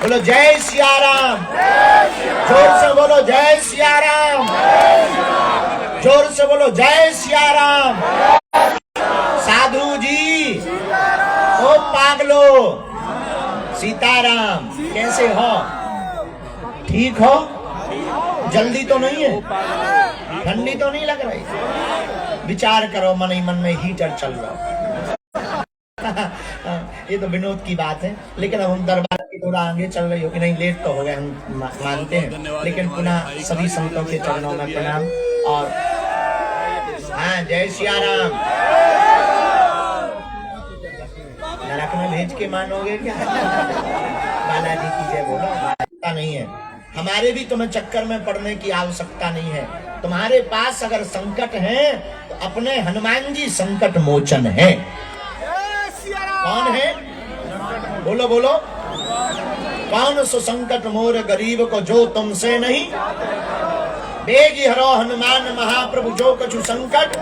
बोलो जय सिया राम। जोर से बोलो जय सिया राम। जोर से बोलो जय सिया राम। साधु जी, ओ पागलो, सीताराम, कैसे हो? ठीक हो? जल्दी तो नहीं है? ठंडी तो नहीं लग रही? विचार करो, मन ही मन में हीटर चल रहा। ये तो विनोद की बात है, लेकिन अब हम दरबार की थोड़ा आगे चल रही हो कि नहीं, लेट तो हो गए, हम मानते हैं, लेकिन पुनः सभी संतों के चरणों में प्रणाम। और हाँ, जय सिया राम। नरक में भेज के मानोगे क्या? बालाजी की जय बोलो। आवश्यकता नहीं है, हमारे भी तुम्हें चक्कर में पड़ने की आवश्यकता नहीं है। तुम्हारे पास अगर संकट है तो अपने हनुमान जी संकट मोचन है। कौन है? बोलो बोलो। कौन सो संकट मोर गरीब को जो तुमसे नहीं, बेगी हरो हनुमान महाप्रभु जो कछु संकट,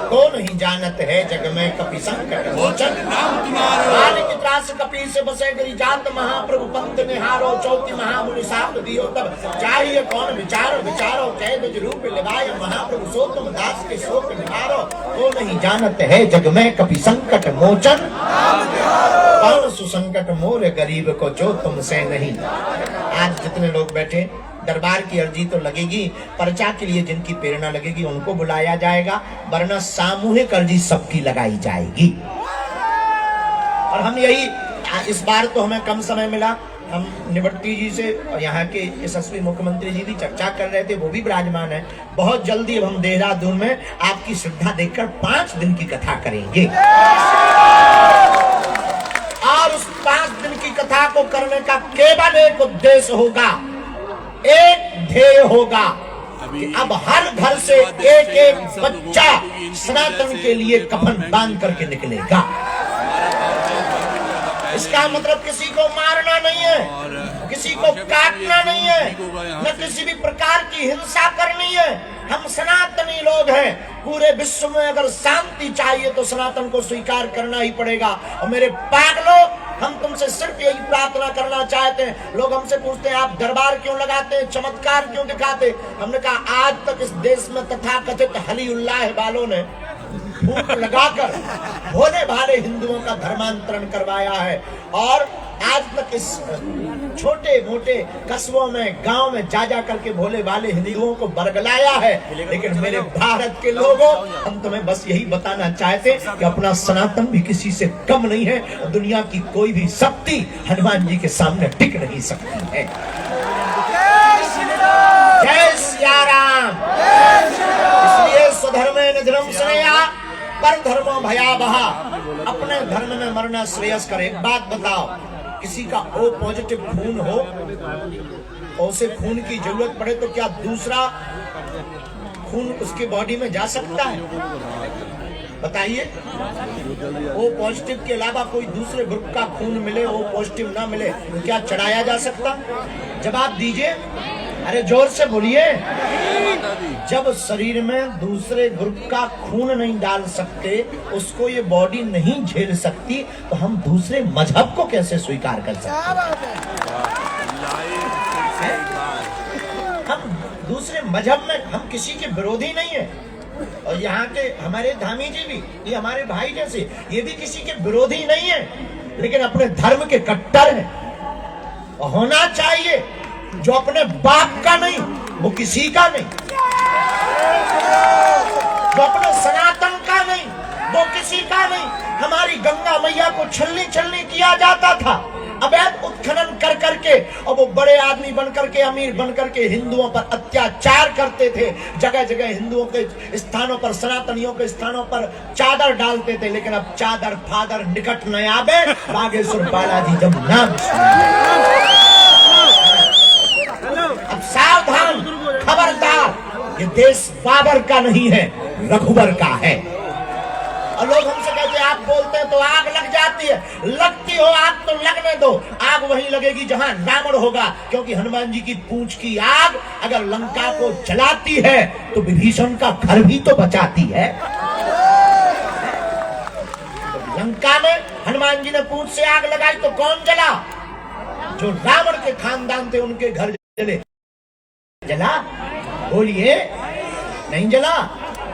को नहीं जानत है जग में कपि संकट मोचन। काल की त्रास कपि से बसे गरी जात, महाप्रभु पंथ निहारो चौकी महामुनि साप दियो तब, चाहिए कौन विचारो विचारो कह निज रूप लिवाय, महाप्रभु सो तुम दास के शोक निहारो, को नहीं जानत है जग में कपि संकट मोचन। कौन सुसंकट मोर गरीब को जो तुमसे नहीं। आज जितने लोग बैठे, दरबार की अर्जी तो लगेगी, पर्चा के लिए जिनकी प्रेरणा लगेगी उनको बुलाया जाएगा, वरना सामूहिक अर्जी सबकी लगाई जाएगी। और हम यही, इस बार तो हमें कम समय मिला, हम निवृत्ति जी से और यहाँ के यशस्वी मुख्यमंत्री जी भी चर्चा कर रहे थे, वो भी विराजमान है। बहुत जल्दी अब हम देहरादून में आपकी श्रद्धा देखकर 5 दिन की कथा करेंगे, और उस 5 दिन की कथा को करने का केवल एक उद्देश्य होगा, एक ध्येय होगा कि अब हर घर से एक एक बच्चा सनातन के लिए कफन बांध करके निकलेगा। इसका मतलब किसी को मारना नहीं है, किसी को काटना नहीं है, न किसी भी प्रकार की हिंसा करनी है। हम सनातनी लोग हैं, पूरे विश्व में अगर शांति चाहिए तो सनातन को स्वीकार करना ही पड़ेगा। और मेरे पागलों, हम तुमसे सिर्फ यही प्रार्थना करना चाहते हैं। लोग हमसे पूछते हैं आप दरबार क्यों लगाते हैं, चमत्कार क्यों दिखाते? हमने कहा आज तक इस देश में तथाकथित हली उल्लाह वालों ने फूक लगाकर भोले भाले हिंदुओं का धर्मांतरण करवाया है, और आज तक इस छोटे मोटे कस्बों में, गांव में जा जा करके भोले भाले हिंदुओं को बरगलाया है। लेकिन मेरे भारत के लोगों, हम तुम्हें बस यही बताना चाहते कि अपना सनातन भी किसी से कम नहीं है। दुनिया की कोई भी शक्ति हनुमान जी के सामने टिक नहीं सकती है। जय सिया राम। इसलिए स्वधर्मे निधनम स्नेहा पर धर्मो भयावह, अपने धर्म में मरना श्रेयस्कर। एक बात बताओ, किसी का O पॉजिटिव खून हो, उसे खून की जरूरत पड़े तो क्या दूसरा खून उसके बॉडी में जा सकता है? बताइए। O पॉजिटिव के अलावा कोई दूसरे ग्रुप का खून मिले, O पॉजिटिव ना मिले, तो क्या चढ़ाया जा सकता? जवाब दीजिए, अरे जोर से बोलिए। जब शरीर में दूसरे ग्रुप का खून नहीं डाल सकते, उसको ये बॉडी नहीं झेल सकती, तो हम दूसरे मजहब को कैसे स्वीकार कर सकते हैं? हम दूसरे मजहब में, हम किसी के विरोधी नहीं है। और यहाँ के हमारे धामी जी भी, ये हमारे भाई जैसे, ये भी किसी के विरोधी नहीं है, लेकिन अपने धर्म के कट्टर हैं। होना चाहिए जो अपने बाप का नहीं, वो किसी का नहीं, जो अपने सनातन का नहीं, वो किसी का नहीं। हमारी गंगा मैया को छलनी छलनी किया जाता था, अवैध उत्खनन कर करके, और वो बड़े आदमी बन करके, अमीर बन करके हिंदुओं पर अत्याचार करते थे। जगह जगह हिंदुओं के स्थानों पर, सनातनियों के स्थानों पर चादर डालते थे। लेकिन अब चादर फादर निकट न आवे, बागेश्वर बालाजी जब नाम। अब सावधान, खबरदार, ये देश बाबर का नहीं है, रघुबर का है। और लोग हमसे कहते हैं आप बोलते हैं तो आग लग जाती है। लगती हो आग तो लगने दो, आग वहीं लगेगी जहां रावण होगा, क्योंकि हनुमान जी की पूंछ की आग अगर लंका को जलाती है तो विभीषण का घर भी तो बचाती है। तो लंका में हनुमान जी ने पूंछ से आग लगाई तो कौन जला? जो रावण के खानदान थे उनके घर जले, जला? बोलिए, नहीं जला।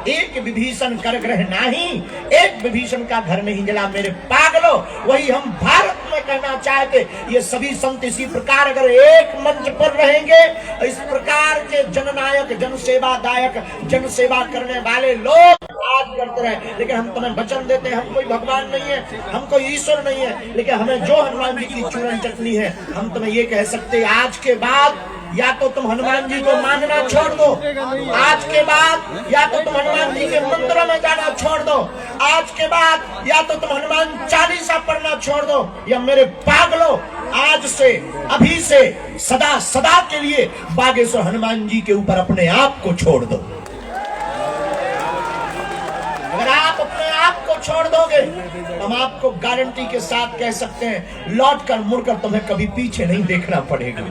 एक विभीषण कर ग्रह नहीं, एक विभीषण का घर नहीं जला मेरे पागलों। वही हम भारत में कहना चाहते, ये सभी संत इसी प्रकार अगर एक मंच पर रहेंगे, इस प्रकार के जननायक, जनसेवादायक, जनसेवा करने वाले लोग आज करते रहे। लेकिन हम तुम्हें वचन देते हैं, हम कोई भगवान नहीं है, हम कोई ईश्वर नहीं है, लेकिन हमें जो हनुमान जी की चूरन चटनी है, हम तुम्हें ये कह सकते आज के बाद या तो तुम हनुमान जी को मानना छोड़ दो, आज के बाद या तो तुम हनुमान जी के मंदिरों में जाना छोड़ दो, आज के बाद या तो तुम हनुमान चालीसा पढ़ना छोड़ दो, या मेरे पागलों आज से, अभी से, सदा सदा के लिए बागेश्वर हनुमान जी के ऊपर अपने आप को छोड़ दो। अगर आप अपने आप को छोड़ दोगे, हम आपको गारंटी के साथ कह सकते हैं, लौट कर मुड़कर तुम्हें कभी पीछे नहीं देखना पड़ेगा।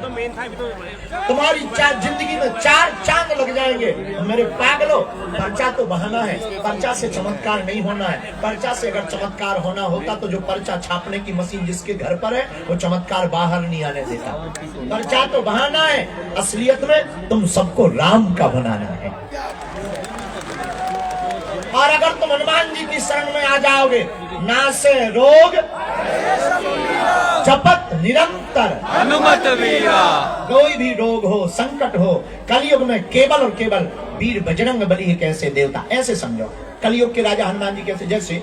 तुम्हारी जिंदगी में 4 चांद लग जाएंगे। मेरे पागलों, पर्चा तो बहाना है, पर्चा से चमत्कार नहीं होना है। पर्चा से अगर चमत्कार होना होता तो जो पर्चा छापने की मशीन जिसके घर पर है, वो चमत्कार बाहर नहीं आने देता। पर्चा तो बहाना है, असलियत में तुम सबको राम का बनाना है। और अगर तुम हनुमान जी की शरण में आ जाओगे, नासे रोग जपत निरंतर हनुमत वीरा। कोई भी रोग हो, संकट हो, कलयुग में केवल और केवल वीर बजरंग बली एक ऐसे देवता। ऐसे समझो, कलयुग के राजा हनुमान जी कैसे, जैसे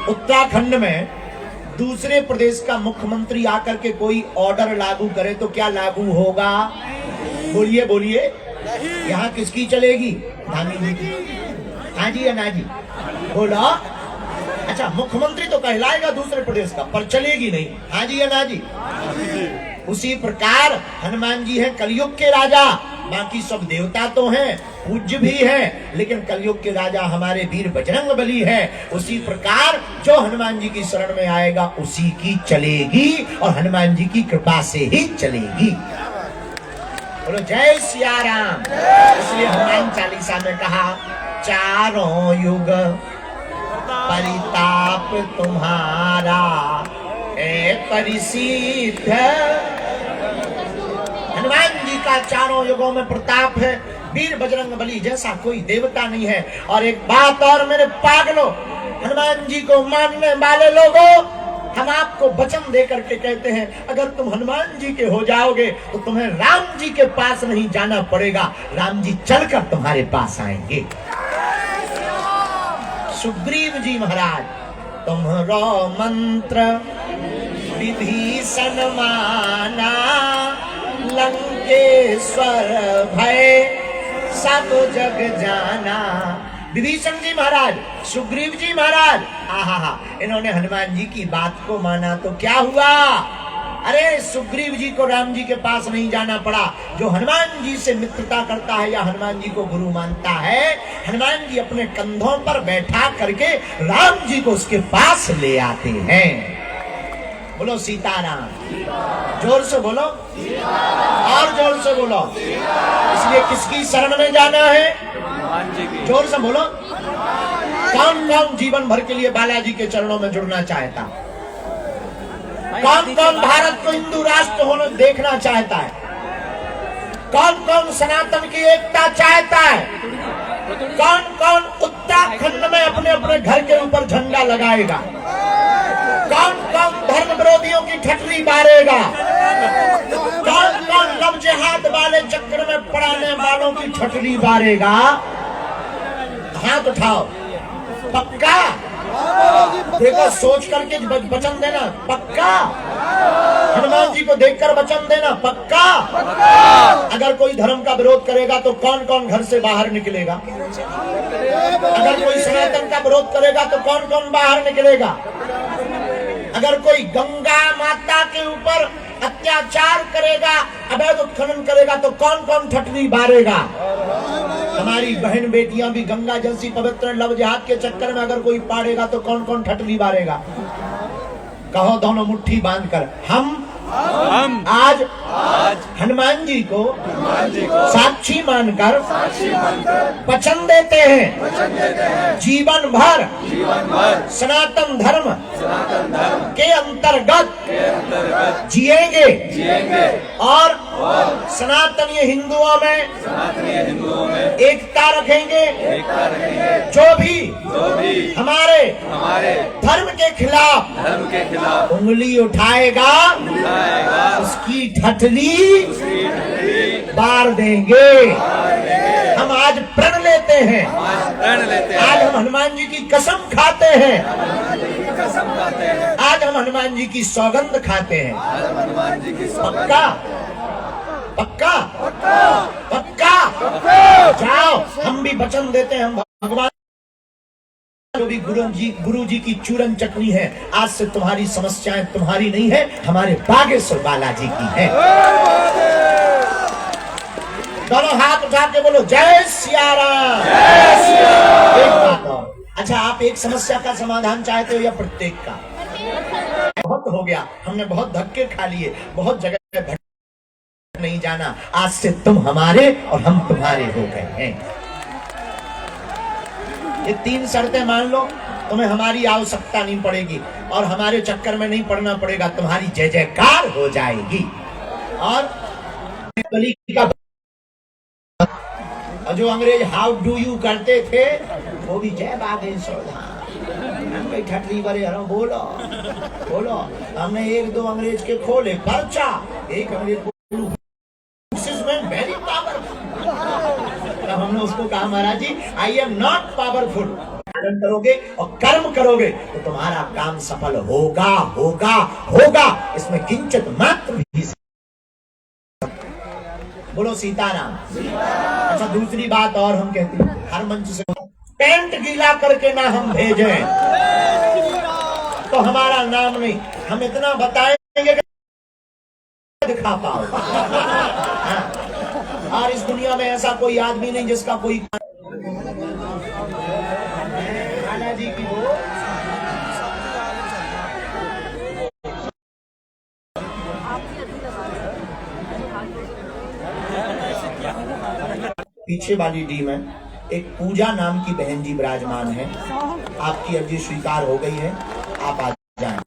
उत्तराखंड में दूसरे प्रदेश का मुख्यमंत्री आकर के कोई ऑर्डर लागू करे तो क्या लागू होगा? बोलिए बोलिए, यहाँ किसकी चलेगी? धामी जी की। हाँ जी या ना जी? बोला। अच्छा, मुख्यमंत्री तो कहलाएगा दूसरे प्रदेश का, पर चलेगी नहीं। हाँ जी या ना जी? उसी प्रकार हनुमान जी हैं कलयुग के राजा, बाकी सब देवता तो हैं, पूज्य भी हैं, लेकिन कलयुग के राजा हमारे वीर बजरंग बली है। उसी प्रकार जो हनुमान जी की शरण में आएगा उसी की चलेगी, और हनुमान जी की कृपा से ही चलेगी। बोलो जय सिया राम। इसलिए हनुमान चालीसा में कहा, चारों युग परिताप तुम्हारा है परिसिद्ध। हनुमान जी का चारों युगों में प्रताप है, वीर बजरंग बली जैसा कोई देवता नहीं है। और एक बात और मेरे पागलों, हनुमान जी को मानने वाले लोगों, हम आपको वचन दे करके कहते हैं, अगर तुम हनुमान जी के हो जाओगे तो तुम्हें राम जी के पास नहीं जाना पड़ेगा, राम जी चलकर तुम्हारे पास आएंगे। सुग्रीव जी महाराज, तुम्हारो मंत्र विभीषण माना, लंकेश्वर भय सब जग जाना। विभीषण जी महाराज, सुग्रीव जी महाराज, आहा, इन्होंने हनुमान जी की बात को माना तो क्या हुआ? अरे सुग्रीव जी को राम जी के पास नहीं जाना पड़ा। जो हनुमान जी से मित्रता करता है या हनुमान जी को गुरु मानता है, हनुमान जी अपने कंधों पर बैठा करके राम जी को उसके पास ले आते हैं। बोलो सीताराम। जोर से बोलो, और जोर से बोलो। इसलिए किसकी शरण में जाना है? जोर से बोलो। कौन कौन जीवन भर के लिए बालाजी के चरणों में जुड़ना चाहता? कौन कौन भारत को हिंदू राष्ट्र होने देखना चाहता है? कौन कौन सनातन की एकता चाहता है? कौन कौन उत्तराखंड में अपने अपने घर के ऊपर झंडा लगाएगा? कौन कौन धर्म विरोधियों की ठटरी बारेगा? कौन कौन लव जिहाद वाले चक्कर में पड़ाने वालों की ठटरी बारेगा? हाथ उठाओ। पक्का? देखो, सोच करके वचन देना। पक्का? हनुमान जी को देखकर वचन देना। पक्का? अगर कोई धर्म का विरोध करेगा तो कौन कौन घर से बाहर निकलेगा? अगर कोई सनातन का विरोध करेगा तो कौन कौन बाहर निकलेगा? अगर कोई गंगा माता के ऊपर अत्याचार करेगा, अवैध उत्खनन करेगा तो कौन कौन ठटरी बारेगा? हमारी बहन बेटियां भी गंगा जैसी पवित्र लव जिहाद के चक्कर में अगर कोई पाड़ेगा तो कौन कौन ठटरी बारेगा? कहो दोनों मुट्ठी बांधकर, हम आज हनुमान जी को साक्षी मानकर वचन देते हैं जीवन भर सनातन धर्म के अंतर्गत जिएंगे और सनातनीय हिंदुओं में एकता रखेंगे। जो भी हमारे धर्म के खिलाफ उंगली उठाएगा उसकी ठठली बार देंगे। हम आज प्रण लेते हैं, आज हम हनुमान जी की कसम खाते हैं, आज हम हनुमान जी की सौगंध खाते हैं। पक्का पक्का पक्का जाओ, हम भी वचन देते हैं। हम भगवान जो भी गुरु जी की चूरन चटनी है, आज से तुम्हारी समस्याएं तुम्हारी नहीं है, हमारे बागेश्वर बालाजी की है। दोनों हाथ उठा के बोलो जय सिया राम। एक बात और, अच्छा आप एक समस्या का समाधान चाहते हो या प्रत्येक का? बहुत हो गया, हमने बहुत धक्के खा लिए, बहुत जगह नहीं जाना। आज से तुम हमारे और हम तुम्हारे हो गए हैं। ये 3 शर्तें मान लो, तुम्हें हमारी आवश्यकता नहीं पड़ेगी और हमारे चक्कर में नहीं पड़ना पड़ेगा, तुम्हारी जय जयकार हो जाएगी। और जो अंग्रेज हाउ डू यू करते थे वो भी जय बागेश्वर धाम ठटरी बड़े हरो बोलो बोलो। हमने 1-2 अंग्रेज के खोले पर्चा, एक अंग्रेज वेरी पावरफुल। तब हमने उसको कहा महाराज जी आई एम नॉट पावरफुल। पालन करोगे और कर्म करोगे तो तुम्हारा काम सफल होगा होगा होगा, इसमें किंचित मात्र भी। बोलो सीताराम। अच्छा दूसरी बात और हम कहते हैं, हर मंच से पेंट गीला करके ना हम भेजें तो हमारा नाम नहीं, हम इतना बताएंगे दिखा पाओ। और इस दुनिया में ऐसा कोई आदमी नहीं जिसका कोई जी की हो। पीछे वाली डी में एक पूजा नाम की बहन जी विराजमान है। आपकी अर्जी स्वीकार हो गई है, आप आ जाएं।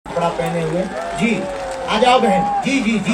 कपड़ा पहने हुए जी, आ जाओ बहन जी जी जी।